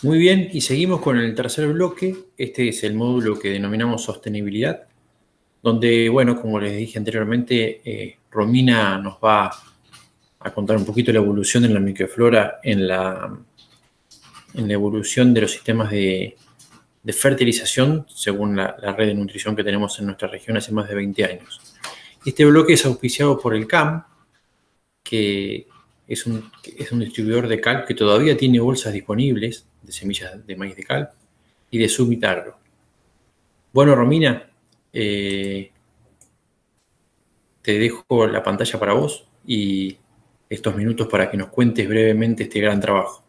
Muy bien, y seguimos con el tercer bloque. Este es el módulo que denominamos sostenibilidad, donde, bueno, como les dije anteriormente, Romina nos va a contar un poquito la evolución en la microflora, en la evolución de los sistemas de fertilización según la red de nutrición que tenemos en nuestra región hace más de 20 años. Este bloque es auspiciado por el CAM, que es un distribuidor de cal que todavía tiene bolsas disponibles de semillas de maíz de cal y de Summit Agro. Bueno, Romina, te dejo la pantalla para vos y estos minutos para que nos cuentes brevemente este gran trabajo.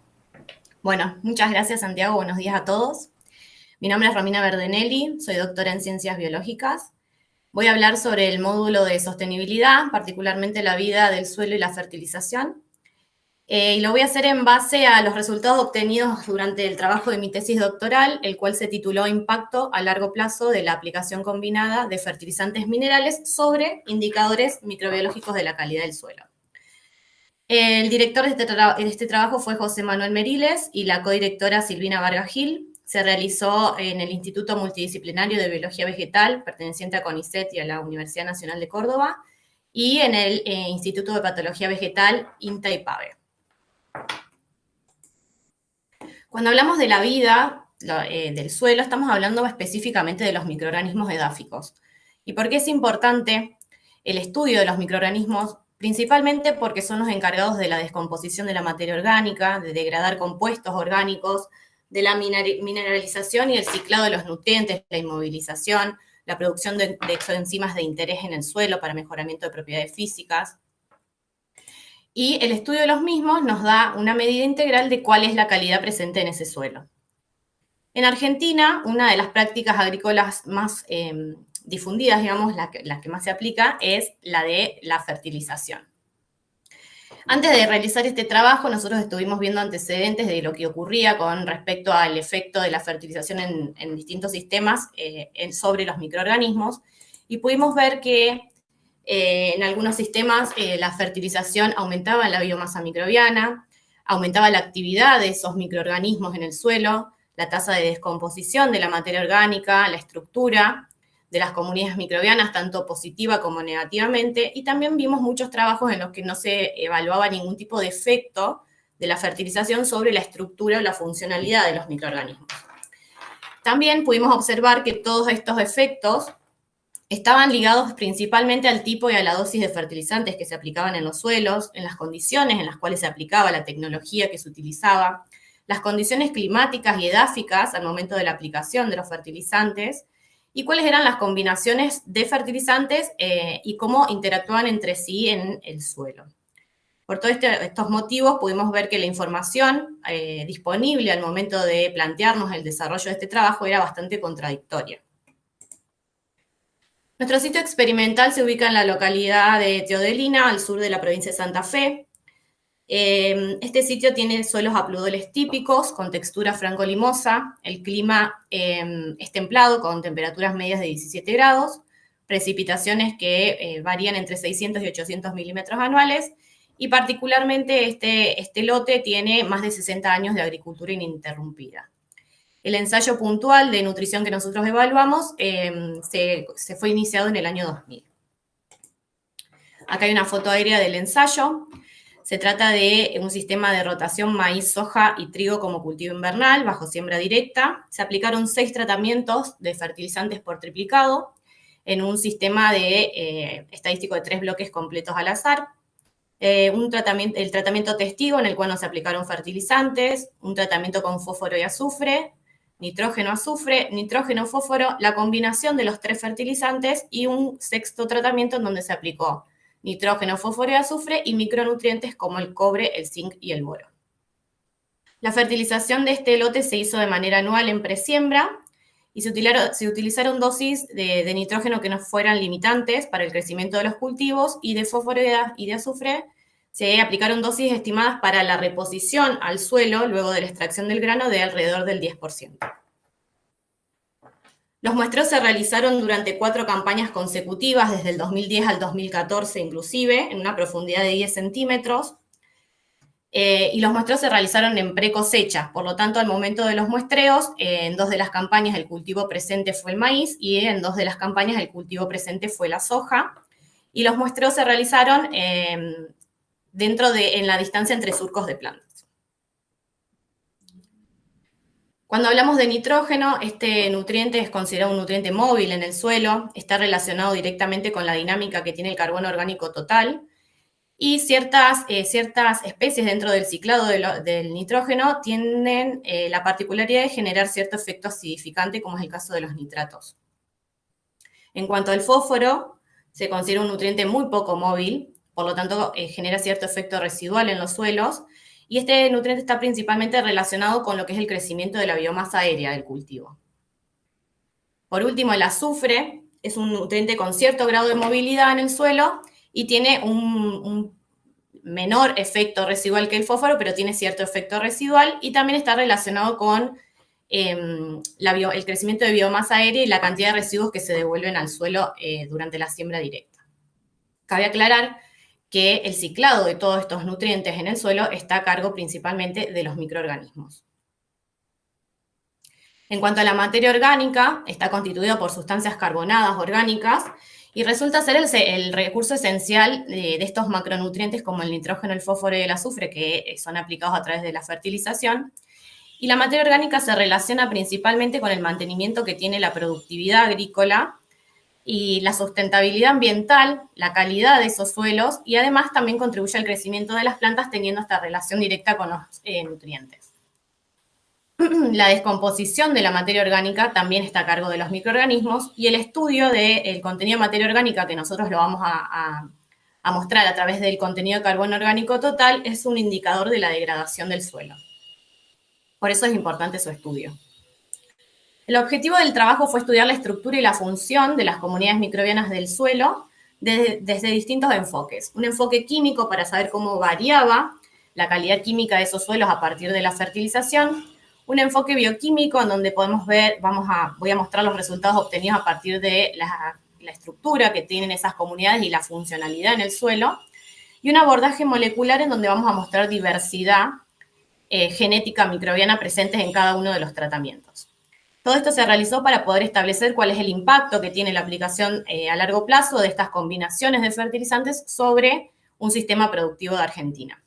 Bueno, muchas gracias, Santiago. Buenos días a todos. Mi nombre es Romina Verdenelli, soy doctora en Ciencias Biológicas. Voy a hablar sobre el módulo de sostenibilidad, particularmente la vida del suelo y la fertilización. Y lo voy a hacer en base a los resultados obtenidos durante el trabajo de mi tesis doctoral, el cual se tituló Impacto a largo plazo de la aplicación combinada de fertilizantes minerales sobre indicadores microbiológicos de la calidad del suelo. El director de este trabajo fue José Manuel Meriles y la codirectora Silvina Vargas Gil. Se realizó en el Instituto Multidisciplinario de Biología Vegetal, perteneciente a CONICET y a la Universidad Nacional de Córdoba, y en el Instituto de Patología Vegetal, INTA y PAVE. Cuando hablamos de la vida del suelo, estamos hablando específicamente de los microorganismos edáficos. ¿Y por qué es importante el estudio de los microorganismos? Principalmente porque son los encargados de la descomposición de la materia orgánica, de degradar compuestos orgánicos, de la mineralización y el ciclado de los nutrientes, la inmovilización, la producción de exoenzimas de interés en el suelo para mejoramiento de propiedades físicas. Y el estudio de los mismos nos da una medida integral de cuál es la calidad presente en ese suelo. En Argentina, una de las prácticas agrícolas más difundidas, digamos, la que más se aplica, es la de la fertilización. Antes de realizar este trabajo, nosotros estuvimos viendo antecedentes de lo que ocurría con respecto al efecto de la fertilización en distintos sistemas sobre los microorganismos, y pudimos ver que en algunos sistemas la fertilización aumentaba la biomasa microbiana, aumentaba la actividad de esos microorganismos en el suelo, la tasa de descomposición de la materia orgánica, la estructura de las comunidades microbianas, tanto positiva como negativamente, y también vimos muchos trabajos en los que no se evaluaba ningún tipo de efecto de la fertilización sobre la estructura o la funcionalidad de los microorganismos. También pudimos observar que todos estos efectos estaban ligados principalmente al tipo y a la dosis de fertilizantes que se aplicaban en los suelos, en las condiciones en las cuales se aplicaba la tecnología que se utilizaba, las condiciones climáticas y edáficas al momento de la aplicación de los fertilizantes, y cuáles eran las combinaciones de fertilizantes y cómo interactuaban entre sí en el suelo. Por todos estos motivos pudimos ver que la información disponible al momento de plantearnos el desarrollo de este trabajo era bastante contradictoria. Nuestro sitio experimental se ubica en la localidad de Teodelina, al sur de la provincia de Santa Fe. Este sitio tiene suelos apludoles típicos, con textura franco-limosa. El clima es templado, con temperaturas medias de 17 grados, precipitaciones que varían entre 600 y 800 milímetros anuales, y particularmente este lote tiene más de 60 años de agricultura ininterrumpida. El ensayo puntual de nutrición que nosotros evaluamos se fue iniciado en el año 2000. Acá hay una foto aérea del ensayo. Se trata de un sistema de rotación maíz, soja y trigo como cultivo invernal bajo siembra directa. Se aplicaron 6 tratamientos de fertilizantes por triplicado en un sistema estadístico de 3 bloques completos al azar. El tratamiento testigo en el cual no se aplicaron fertilizantes, un tratamiento con fósforo y azufre, nitrógeno, azufre, nitrógeno, fósforo, la combinación de los 3 fertilizantes y un 6º tratamiento en donde se aplicó nitrógeno, fósforo y azufre y micronutrientes como el cobre, el zinc y el boro. La fertilización de este lote se hizo de manera anual en presiembra y se utilizaron dosis de nitrógeno que no fueran limitantes para el crecimiento de los cultivos, y de fósforo y de azufre se aplicaron dosis estimadas para la reposición al suelo luego de la extracción del grano de alrededor del 10%. Los muestreos se realizaron durante 4 campañas consecutivas, desde el 2010 al 2014 inclusive, en una profundidad de 10 centímetros. Y los muestreos se realizaron en pre-cosecha, por lo tanto, al momento de los muestreos, en 2 de las campañas el cultivo presente fue el maíz y en 2 de las campañas el cultivo presente fue la soja. Y los muestreos se realizaron en la distancia entre surcos de plantas. Cuando hablamos de nitrógeno, este nutriente es considerado un nutriente móvil en el suelo, está relacionado directamente con la dinámica que tiene el carbono orgánico total, y ciertas especies dentro del ciclado del nitrógeno tienen la particularidad de generar cierto efecto acidificante, como es el caso de los nitratos. En cuanto al fósforo, se considera un nutriente muy poco móvil, por lo tanto genera cierto efecto residual en los suelos, y este nutriente está principalmente relacionado con lo que es el crecimiento de la biomasa aérea del cultivo. Por último, el azufre es un nutriente con cierto grado de movilidad en el suelo y tiene un menor efecto residual que el fósforo, pero tiene cierto efecto residual y también está relacionado con el crecimiento de biomasa aérea y la cantidad de residuos que se devuelven al suelo durante la siembra directa. Cabe aclarar que el ciclado de todos estos nutrientes en el suelo está a cargo principalmente de los microorganismos. En cuanto a la materia orgánica, está constituida por sustancias carbonadas orgánicas y resulta ser el recurso esencial de estos macronutrientes como el nitrógeno, el fósforo y el azufre, que son aplicados a través de la fertilización. Y la materia orgánica se relaciona principalmente con el mantenimiento que tiene la productividad agrícola y la sustentabilidad ambiental, la calidad de esos suelos, y además también contribuye al crecimiento de las plantas teniendo esta relación directa con los nutrientes. La descomposición de la materia orgánica también está a cargo de los microorganismos y el estudio del contenido de materia orgánica, que nosotros lo vamos a mostrar a través del contenido de carbono orgánico total, es un indicador de la degradación del suelo. Por eso es importante su estudio. El objetivo del trabajo fue estudiar la estructura y la función de las comunidades microbianas del suelo desde distintos enfoques. Un enfoque químico para saber cómo variaba la calidad química de esos suelos a partir de la fertilización. Un enfoque bioquímico en donde podemos ver, voy a mostrar los resultados obtenidos a partir de la estructura que tienen esas comunidades y la funcionalidad en el suelo. Y un abordaje molecular en donde vamos a mostrar diversidad genética microbiana presentes en cada uno de los tratamientos. Todo esto se realizó para poder establecer cuál es el impacto que tiene la aplicación a largo plazo de estas combinaciones de fertilizantes sobre un sistema productivo de Argentina.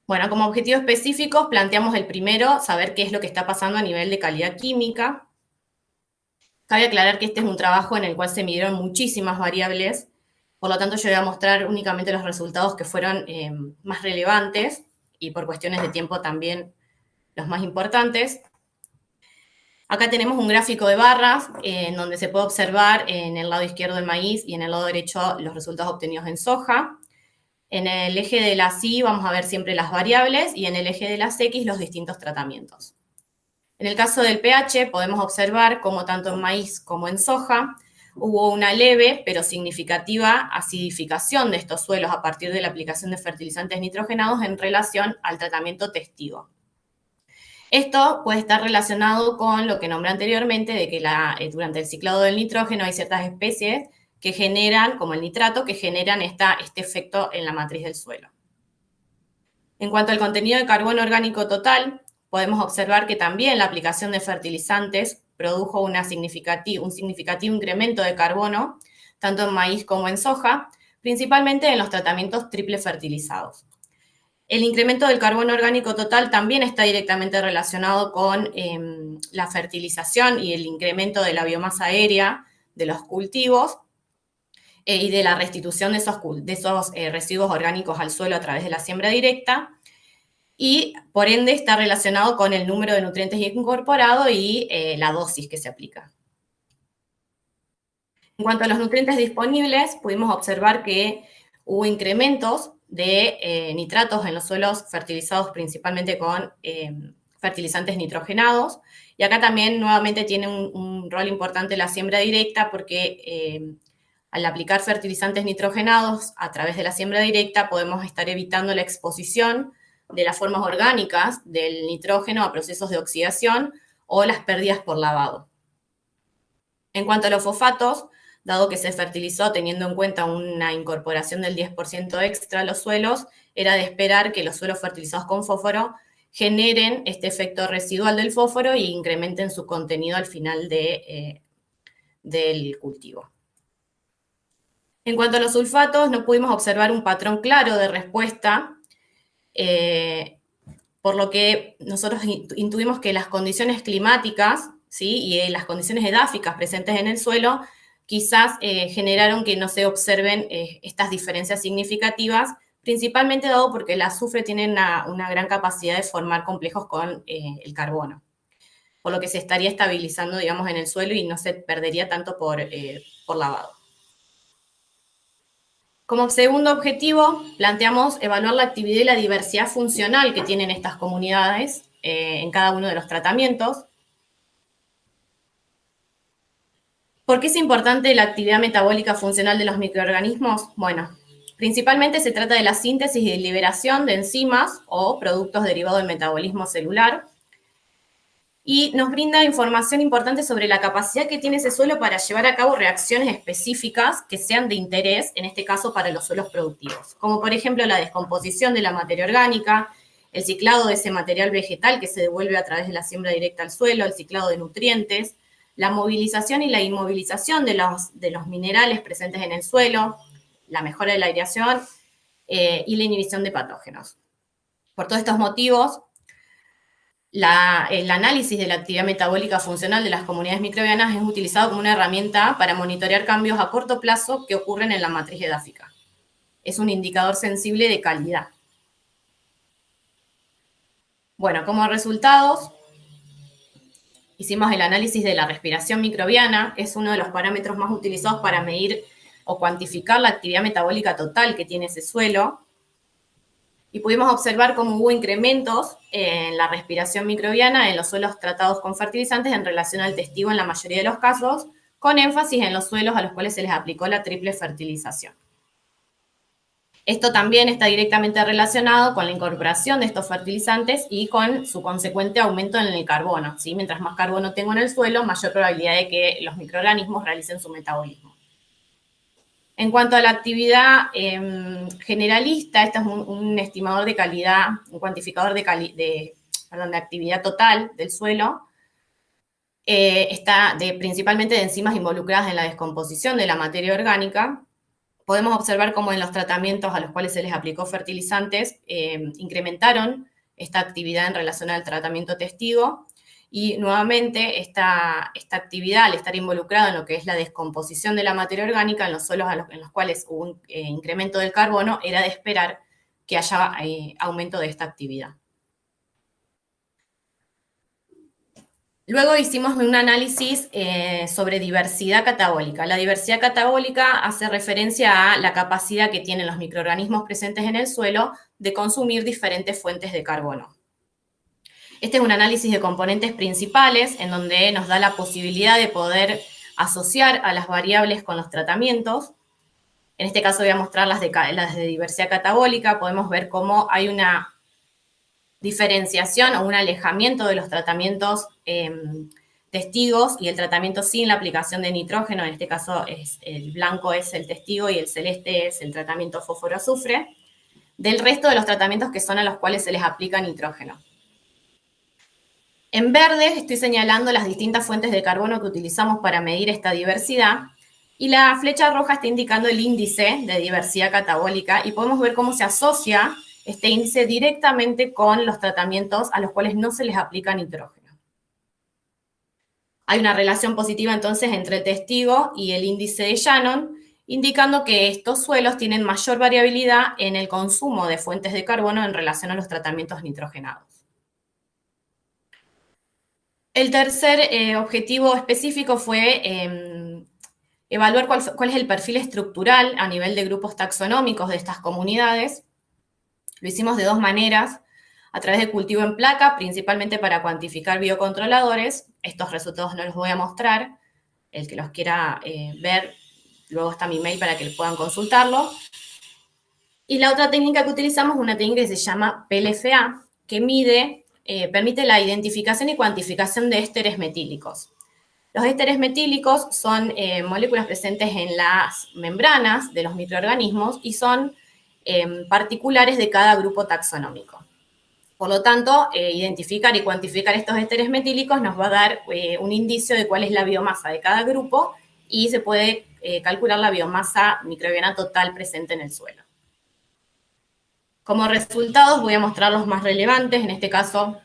Bueno, como objetivos específicos planteamos el primero, saber qué es lo que está pasando a nivel de calidad química. Cabe aclarar que este es un trabajo en el cual se midieron muchísimas variables, por lo tanto yo voy a mostrar únicamente los resultados que fueron más relevantes y por cuestiones de tiempo también los más importantes. Acá tenemos un gráfico de barras en donde se puede observar en el lado izquierdo el maíz y en el lado derecho los resultados obtenidos en soja. En el eje de las Y vamos a ver siempre las variables y en el eje de las X los distintos tratamientos. En el caso del pH podemos observar cómo tanto en maíz como en soja hubo una leve pero significativa acidificación de estos suelos a partir de la aplicación de fertilizantes nitrogenados en relación al tratamiento testigo. Esto puede estar relacionado con lo que nombré anteriormente, de que durante el ciclado del nitrógeno hay ciertas especies que generan, como el nitrato, que generan este efecto en la matriz del suelo. En cuanto al contenido de carbono orgánico total, podemos observar que también la aplicación de fertilizantes produjo un significativo incremento de carbono, tanto en maíz como en soja, principalmente en los tratamientos triple fertilizados. El incremento del carbono orgánico total también está directamente relacionado con la fertilización y el incremento de la biomasa aérea de los cultivos y de la restitución de esos residuos orgánicos al suelo a través de la siembra directa, y por ende está relacionado con el número de nutrientes incorporados y la dosis que se aplica. En cuanto a los nutrientes disponibles, pudimos observar que hubo incrementos de nitratos en los suelos fertilizados principalmente con fertilizantes nitrogenados, y acá también nuevamente tiene un rol importante la siembra directa porque al aplicar fertilizantes nitrogenados a través de la siembra directa podemos estar evitando la exposición de las formas orgánicas del nitrógeno a procesos de oxidación o las pérdidas por lavado. En cuanto a los fosfatos, dado que se fertilizó teniendo en cuenta una incorporación del 10% extra a los suelos, era de esperar que los suelos fertilizados con fósforo generen este efecto residual del fósforo e incrementen su contenido al final del cultivo. En cuanto a los sulfatos, no pudimos observar un patrón claro de respuesta, por lo que nosotros intuimos que las condiciones climáticas, ¿sí?, y las condiciones edáficas presentes en el suelo quizás generaron que no se observen estas diferencias significativas, principalmente dado porque el azufre tiene una gran capacidad de formar complejos con el carbono, por lo que se estaría estabilizando, digamos, en el suelo y no se perdería tanto por lavado. Como segundo objetivo, planteamos evaluar la actividad y la diversidad funcional que tienen estas comunidades en cada uno de los tratamientos. ¿Por qué es importante la actividad metabólica funcional de los microorganismos? Bueno, principalmente se trata de la síntesis y liberación de enzimas o productos derivados del metabolismo celular, y nos brinda información importante sobre la capacidad que tiene ese suelo para llevar a cabo reacciones específicas que sean de interés, en este caso para los suelos productivos, como por ejemplo la descomposición de la materia orgánica, el ciclado de ese material vegetal que se devuelve a través de la siembra directa al suelo, el ciclado de nutrientes, la movilización y la inmovilización de los minerales presentes en el suelo, la mejora de la aireación y la inhibición de patógenos. Por todos estos motivos, el análisis de la actividad metabólica funcional de las comunidades microbianas es utilizado como una herramienta para monitorear cambios a corto plazo que ocurren en la matriz edáfica. Es un indicador sensible de calidad. Bueno, como resultados, hicimos el análisis de la respiración microbiana, es uno de los parámetros más utilizados para medir o cuantificar la actividad metabólica total que tiene ese suelo, y pudimos observar cómo hubo incrementos en la respiración microbiana en los suelos tratados con fertilizantes en relación al testigo en la mayoría de los casos, con énfasis en los suelos a los cuales se les aplicó la triple fertilización. Esto también está directamente relacionado con la incorporación de estos fertilizantes y con su consecuente aumento en el carbono, ¿sí? Mientras más carbono tengo en el suelo, mayor probabilidad de que los microorganismos realicen su metabolismo. En cuanto a la actividad generalista, este es un estimador de calidad, un cuantificador de actividad total del suelo. Está principalmente de enzimas involucradas en la descomposición de la materia orgánica. Podemos observar cómo en los tratamientos a los cuales se les aplicó fertilizantes incrementaron esta actividad en relación al tratamiento testigo. Y nuevamente, esta actividad, al estar involucrada en lo que es la descomposición de la materia orgánica en los suelos en los cuales hubo un incremento del carbono, era de esperar que haya aumento de esta actividad. Luego hicimos un análisis sobre diversidad catabólica. La diversidad catabólica hace referencia a la capacidad que tienen los microorganismos presentes en el suelo de consumir diferentes fuentes de carbono. Este es un análisis de componentes principales en donde nos da la posibilidad de poder asociar a las variables con los tratamientos. En este caso voy a mostrar las de diversidad catabólica. Podemos ver cómo hay una diferenciación o un alejamiento de los tratamientos testigos y el tratamiento sin la aplicación de nitrógeno. En este caso el blanco es el testigo y el celeste es el tratamiento fósforo-azufre, del resto de los tratamientos que son a los cuales se les aplica nitrógeno. En verde estoy señalando las distintas fuentes de carbono que utilizamos para medir esta diversidad, y la flecha roja está indicando el índice de diversidad catabólica, y podemos ver cómo se asocia este índice directamente con los tratamientos a los cuales no se les aplica nitrógeno. Hay una relación positiva entonces entre el testigo y el índice de Shannon, indicando que estos suelos tienen mayor variabilidad en el consumo de fuentes de carbono en relación a los tratamientos nitrogenados. El tercer objetivo específico fue evaluar cuál es el perfil estructural a nivel de grupos taxonómicos de estas comunidades. Lo hicimos de dos maneras, a través de cultivo en placa, principalmente para cuantificar biocontroladores. Estos resultados no los voy a mostrar. El que los quiera ver, luego está mi mail para que puedan consultarlo. Y la otra técnica que utilizamos es una técnica que se llama PLFA, que permite la identificación y cuantificación de ésteres metílicos. Los ésteres metílicos son moléculas presentes en las membranas de los microorganismos y son particulares de cada grupo taxonómico. Por lo tanto, identificar y cuantificar estos ésteres metílicos nos va a dar un indicio de cuál es la biomasa de cada grupo y se puede calcular la biomasa microbiana total presente en el suelo. Como resultados voy a mostrar los más relevantes. En este caso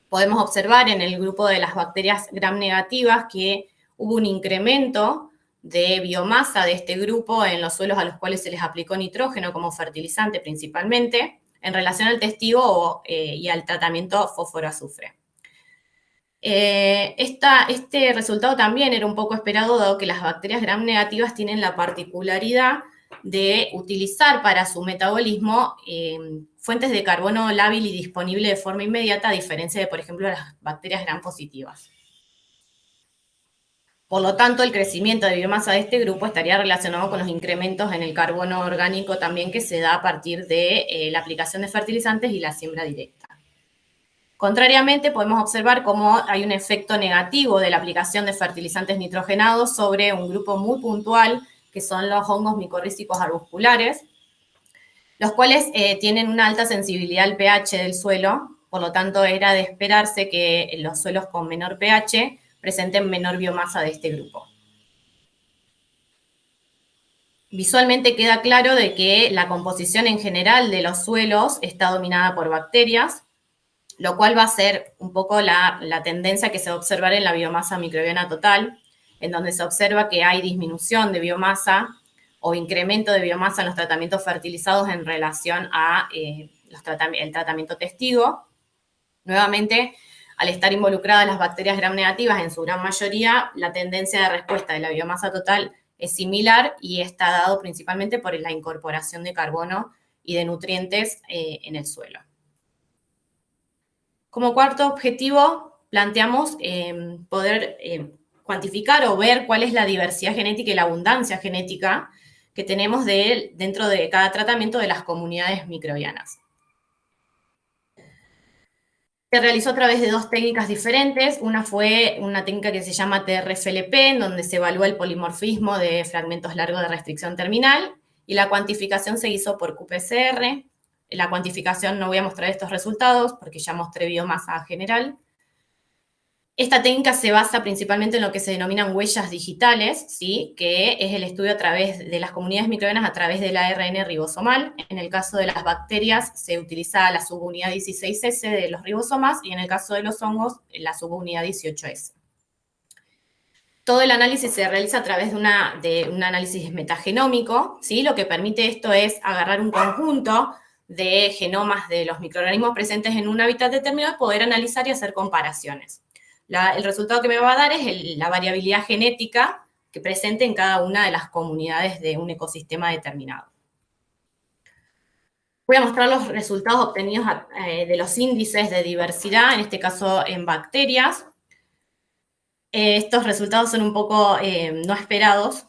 podemos observar en el grupo de las bacterias gram negativas que hubo un incremento de biomasa de este grupo en los suelos a los cuales se les aplicó nitrógeno como fertilizante principalmente, en relación al testigo y al tratamiento fósforo-azufre. Este resultado también era un poco esperado, dado que las bacterias gram negativas tienen la particularidad de utilizar para su metabolismo fuentes de carbono lábil y disponible de forma inmediata, a diferencia de, por ejemplo, las bacterias gram positivas. Por lo tanto, el crecimiento de biomasa de este grupo estaría relacionado con los incrementos en el carbono orgánico también que se da a partir de la aplicación de fertilizantes y la siembra directa. Contrariamente, podemos observar cómo hay un efecto negativo de la aplicación de fertilizantes nitrogenados sobre un grupo muy puntual, que son los hongos micorrízicos arbusculares, los cuales tienen una alta sensibilidad al pH del suelo, por lo tanto era de esperarse que los suelos con menor pH presenten menor biomasa de este grupo. Visualmente queda claro de que la composición en general de los suelos está dominada por bacterias, lo cual va a ser un poco la tendencia que se va a observar en la biomasa microbiana total, en donde se observa que hay disminución de biomasa o incremento de biomasa en los tratamientos fertilizados en relación a el tratamiento testigo. Nuevamente, al estar involucradas las bacterias gram negativas en su gran mayoría, la tendencia de respuesta de la biomasa total es similar y está dado principalmente por la incorporación de carbono y de nutrientes en el suelo. Como cuarto objetivo, planteamos poder cuantificar o ver cuál es la diversidad genética y la abundancia genética que tenemos dentro de cada tratamiento de las comunidades microbianas. Se realizó a través de dos técnicas diferentes. Una fue una técnica que se llama TRFLP, en donde se evalúa el polimorfismo de fragmentos largos de restricción terminal, y la cuantificación se hizo por qPCR. La cuantificación no voy a mostrar estos resultados porque ya mostré biomasa general. Esta técnica se basa principalmente en lo que se denominan huellas digitales, ¿sí? Que es el estudio a través de las comunidades microbianas a través del ARN ribosomal. En el caso de las bacterias se utiliza la subunidad 16S de los ribosomas y en el caso de los hongos la subunidad 18S. Todo el análisis se realiza a través de un análisis metagenómico, ¿sí? Lo que permite esto es agarrar un conjunto de genomas de los microorganismos presentes en un hábitat determinado, poder analizar y hacer comparaciones. El resultado que me va a dar es la variabilidad genética que presente en cada una de las comunidades de un ecosistema determinado. Voy a mostrar los resultados obtenidos de los índices de diversidad, en este caso en bacterias. Estos resultados son un poco no esperados.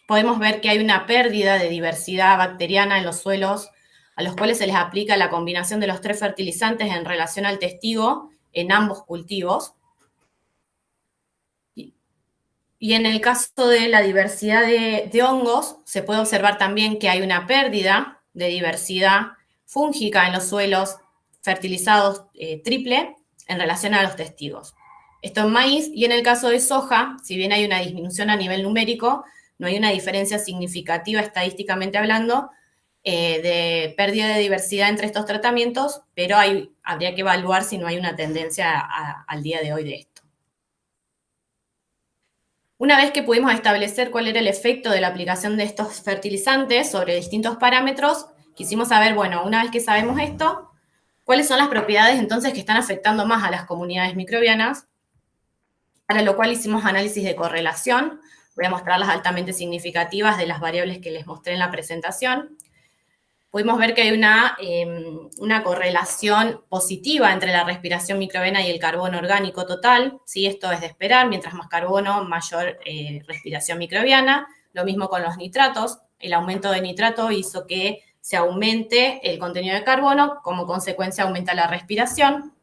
Podemos ver que hay una pérdida de diversidad bacteriana en los suelos a los cuales se les aplica la combinación de los 3 fertilizantes en relación al testigo en ambos cultivos. Y en el caso de la diversidad de hongos, se puede observar también que hay una pérdida de diversidad fúngica en los suelos fertilizados triple en relación a los testigos. Esto en maíz, y en el caso de soja, si bien hay una disminución a nivel numérico, no hay una diferencia significativa estadísticamente hablando de pérdida de diversidad entre estos tratamientos, pero habría que evaluar si no hay una tendencia al día de hoy de esto. Una vez que pudimos establecer cuál era el efecto de la aplicación de estos fertilizantes sobre distintos parámetros, quisimos saber, bueno, una vez que sabemos esto, cuáles son las propiedades entonces que están afectando más a las comunidades microbianas, para lo cual hicimos análisis de correlación. Voy a mostrar las altamente significativas de las variables que les mostré en la presentación. Pudimos ver que hay una correlación positiva entre la respiración microbiana y el carbono orgánico total, ¿sí? Esto es de esperar, mientras más carbono, mayor respiración microbiana. Lo mismo con los nitratos. El aumento de nitrato hizo que se aumente el contenido de carbono, como consecuencia aumenta la respiración.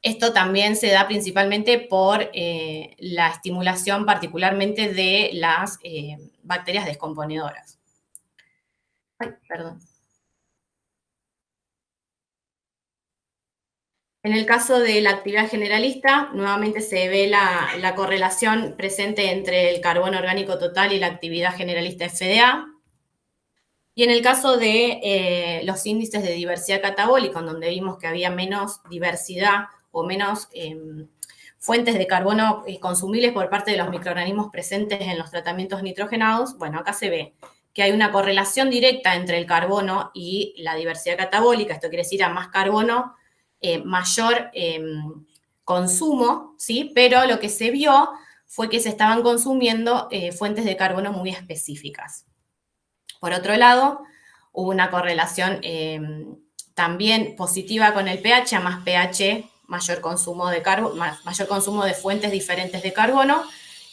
Esto también se da principalmente por la estimulación particularmente de las bacterias descomponedoras. Ay, perdón. En el caso de la actividad generalista, nuevamente se ve la correlación presente entre el carbono orgánico total y la actividad generalista FDA. Y en el caso de los índices de diversidad catabólica, en donde vimos que había menos diversidad o menos fuentes de carbono consumibles por parte de los microorganismos presentes en los tratamientos nitrogenados, bueno, acá se ve que hay una correlación directa entre el carbono y la diversidad catabólica. Esto quiere decir a más carbono, mayor consumo, ¿sí? Pero lo que se vio fue que se estaban consumiendo fuentes de carbono muy específicas. Por otro lado, hubo una correlación también positiva con el pH, a más pH, mayor consumo de fuentes diferentes de carbono,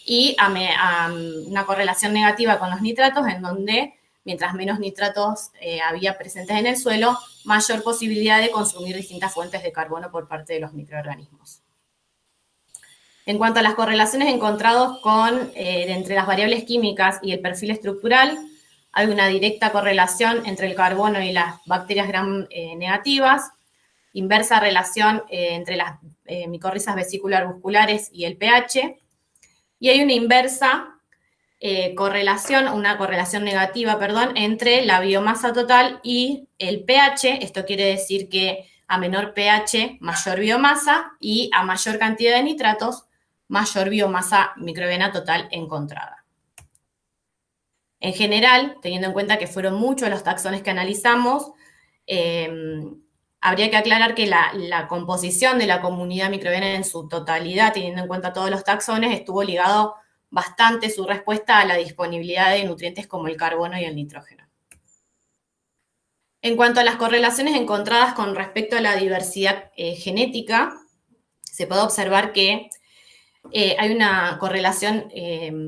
y a una correlación negativa con los nitratos, en donde mientras menos nitratos había presentes en el suelo, mayor posibilidad de consumir distintas fuentes de carbono por parte de los microorganismos. En cuanto a las correlaciones encontradas entre las variables químicas y el perfil estructural, hay una directa correlación entre el carbono y las bacterias gram negativas, inversa relación entre las micorrizas vesicular-musculares y el pH, y hay una inversa una correlación negativa, entre la biomasa total y el pH. Esto quiere decir que a menor pH, mayor biomasa, y a mayor cantidad de nitratos, mayor biomasa microbiana total encontrada. En general, teniendo en cuenta que fueron muchos los taxones que analizamos, habría que aclarar que la composición de la comunidad microbiana en su totalidad, teniendo en cuenta todos los taxones, estuvo ligado bastante su respuesta a la disponibilidad de nutrientes como el carbono y el nitrógeno. En cuanto a las correlaciones encontradas con respecto a la diversidad genética, se puede observar que hay una correlación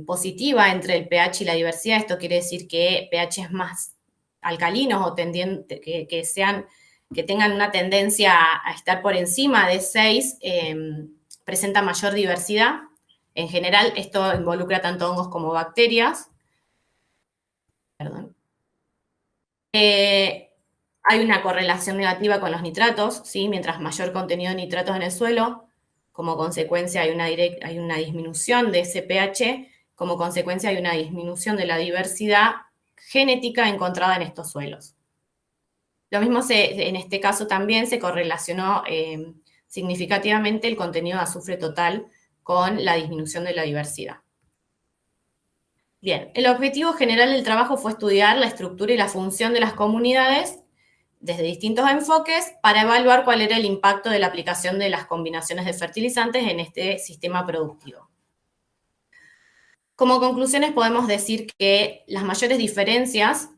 positiva entre el pH y la diversidad. Esto quiere decir que pHs más alcalinos o que tengan una tendencia a estar por encima de 6 presentan mayor diversidad. En general, esto involucra tanto hongos como bacterias. Perdón. Hay una correlación negativa con los nitratos, ¿sí? Mientras mayor contenido de nitratos en el suelo, como consecuencia hay una disminución de ese pH, como consecuencia hay una disminución de la diversidad genética encontrada en estos suelos. Lo mismo en este caso también se correlacionó significativamente el contenido de azufre total con la disminución de la diversidad. Bien, el objetivo general del trabajo fue estudiar la estructura y la función de las comunidades desde distintos enfoques para evaluar cuál era el impacto de la aplicación de las combinaciones de fertilizantes en este sistema productivo. Como conclusiones podemos decir que las mayores diferencias,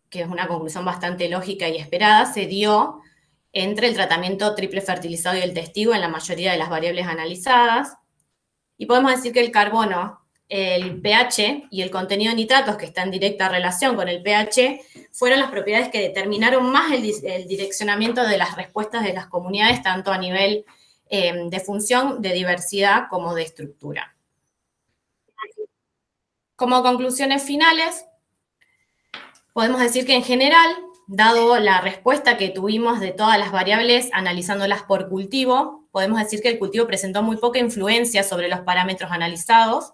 que es una conclusión bastante lógica y esperada, se dio entre el tratamiento triple fertilizado y el testigo en la mayoría de las variables analizadas. Y podemos decir que el carbono, el pH y el contenido de nitratos, que está en directa relación con el pH, fueron las propiedades que determinaron más el direccionamiento de las respuestas de las comunidades, tanto a nivel de función, de diversidad, como de estructura. Como conclusiones finales, podemos decir que en general, dado la respuesta que tuvimos de todas las variables analizándolas por cultivo, podemos decir que el cultivo presentó muy poca influencia sobre los parámetros analizados.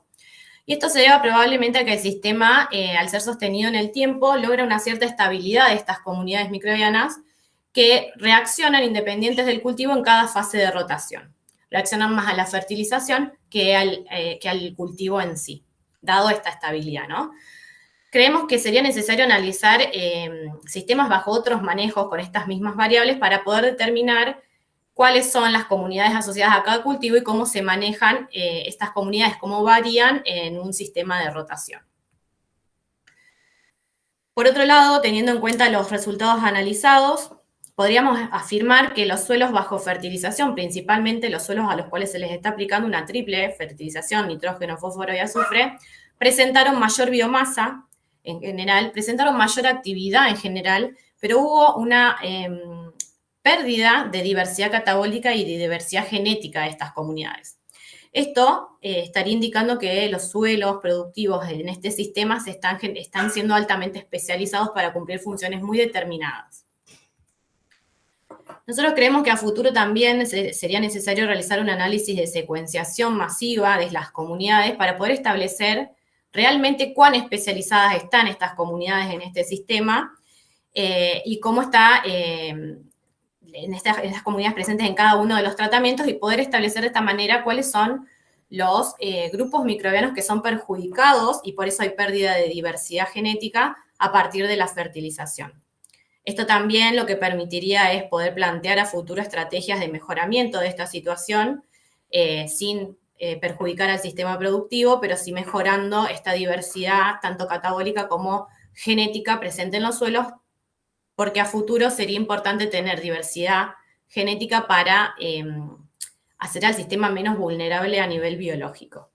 Y esto se debe probablemente a que el sistema, al ser sostenido en el tiempo, logra una cierta estabilidad de estas comunidades microbianas que reaccionan independientes del cultivo en cada fase de rotación. Reaccionan más a la fertilización que al cultivo en sí, dado esta estabilidad, ¿no? Creemos que sería necesario analizar sistemas bajo otros manejos con estas mismas variables para poder determinar cuáles son las comunidades asociadas a cada cultivo y cómo se manejan estas comunidades, cómo varían en un sistema de rotación. Por otro lado, teniendo en cuenta los resultados analizados, podríamos afirmar que los suelos bajo fertilización, principalmente los suelos a los cuales se les está aplicando una triple fertilización, nitrógeno, fósforo y azufre, presentaron mayor biomasa en general, presentaron mayor actividad en general, pero hubo una pérdida de diversidad catabólica y de diversidad genética de estas comunidades. Esto estaría indicando que los suelos productivos en este sistema están siendo altamente especializados para cumplir funciones muy determinadas. Nosotros creemos que a futuro también sería necesario realizar un análisis de secuenciación masiva de las comunidades para poder establecer realmente cuán especializadas están estas comunidades en este sistema y cómo está en estas comunidades presentes en cada uno de los tratamientos y poder establecer de esta manera cuáles son los grupos microbianos que son perjudicados y por eso hay pérdida de diversidad genética a partir de la fertilización. Esto también lo que permitiría es poder plantear a futuro estrategias de mejoramiento de esta situación sin perjudicar al sistema productivo, pero sí mejorando esta diversidad tanto catabólica como genética presente en los suelos, porque a futuro sería importante tener diversidad genética para hacer al sistema menos vulnerable a nivel biológico.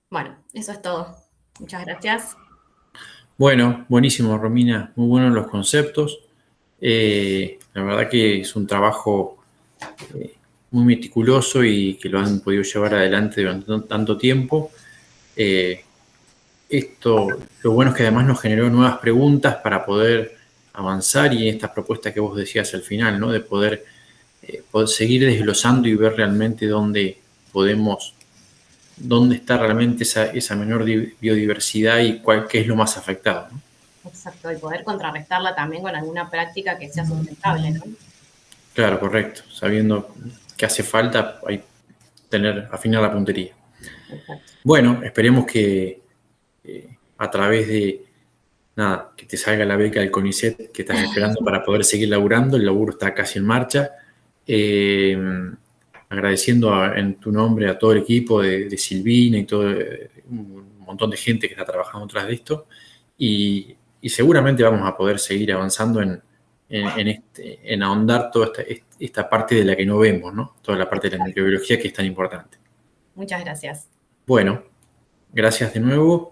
Bueno, eso es todo. Muchas gracias. Bueno, buenísimo, Romina. Muy buenos los conceptos. La verdad que es un trabajo muy meticuloso y que lo han podido llevar adelante durante tanto tiempo. Lo bueno es que además nos generó nuevas preguntas para poder avanzar y esta propuesta que vos decías al final, ¿no? De poder seguir desglosando y ver realmente dónde está realmente esa menor biodiversidad y qué es lo más afectado, ¿no? Exacto, y poder contrarrestarla también con alguna práctica que sea sustentable, ¿no? Claro, correcto. Sabiendo que hace falta afinar la puntería. Exacto. Bueno, esperemos que a través de que te salga la beca del CONICET que estás esperando para poder seguir laburando. El laburo está casi en marcha. Agradeciendo en tu nombre a todo el equipo de Silvina y todo un montón de gente que está trabajando tras de esto. Y seguramente vamos a poder seguir avanzando en ahondar toda esta parte de la que no vemos, ¿no? Toda la parte de la microbiología que es tan importante. Muchas gracias. Bueno, gracias de nuevo.